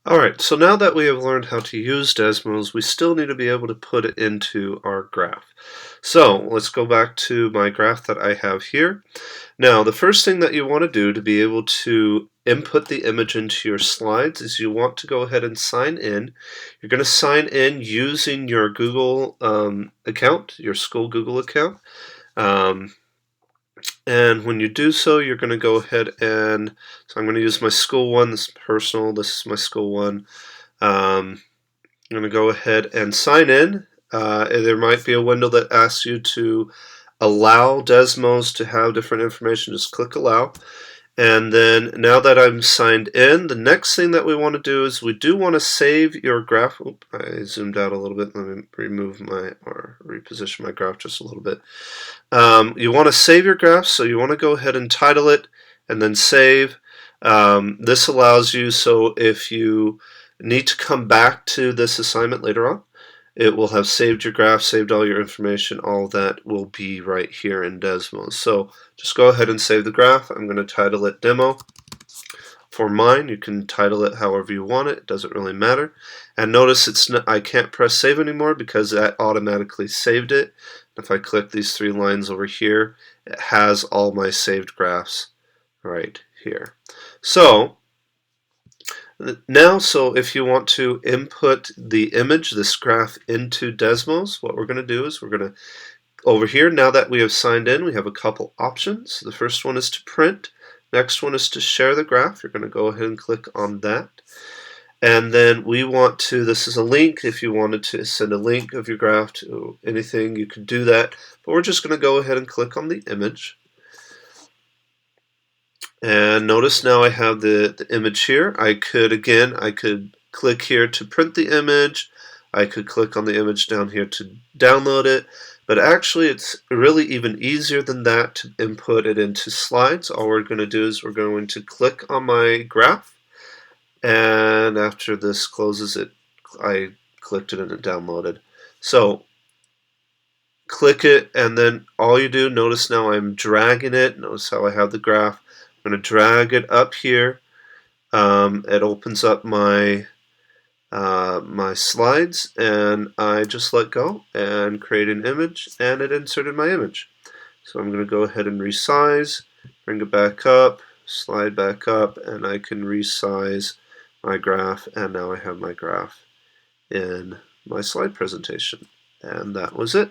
Alright, so now that we have learned how to use Desmos, we still need to be able to put it into our graph. So let's go back to my graph that I have here. Now, the first thing that you want to do to be able to input the image into your slides is you want to go ahead and sign in. You're going to sign in using your Google account, your school Google account. And when you do so, you're going to go ahead and, so I'm going to use my school one, this is personal, this is my school one. I'm going to go ahead and sign in. There might be a window that asks you to allow Desmos to have different information. Just click allow. And then now that I'm signed in, the next thing that we want to do is we do want to save your graph. Oops, I zoomed out a little bit. Let me remove or reposition my graph just a little bit. You want to save your graph, so you want to go ahead and title it and then save. This allows you, so if you need to come back to this assignment later on, it will have saved your graph, saved all your information, all that will be right here in Desmos. So just go ahead and save the graph. I'm going to title it Demo. For mine, you can title it however you want it. It doesn't really matter. And notice I can't press save anymore because that automatically saved it. If I click these three lines over here, it has all my saved graphs right here. So now, if you want to input the image, this graph, into Desmos, what we're going to do is we're going to, over here, now that we have signed in, we have a couple options. The first one is to print. Next one is to share the graph. You're going to go ahead and click on that. And then we want to, this is a link. If you wanted to send a link of your graph to anything, you could do that. But we're just going to go ahead and click on the image. And notice now I have the image here. I could click here to print the image. I could click on the image down here to download it. But actually, it's really even easier than that to input it into slides. All we're going to do is we're going to click on my graph. And after this closes it, I clicked it and it downloaded. So click it, and then all you do, notice now I'm dragging it. Notice how I have the graph. I'm going to drag it up here. It opens up my my slides, and I just let go and create an image, and it inserted my image. So I'm going to go ahead and resize, bring it back up, slide back up, and I can resize my graph, and now I have my graph in my slide presentation. And that was it.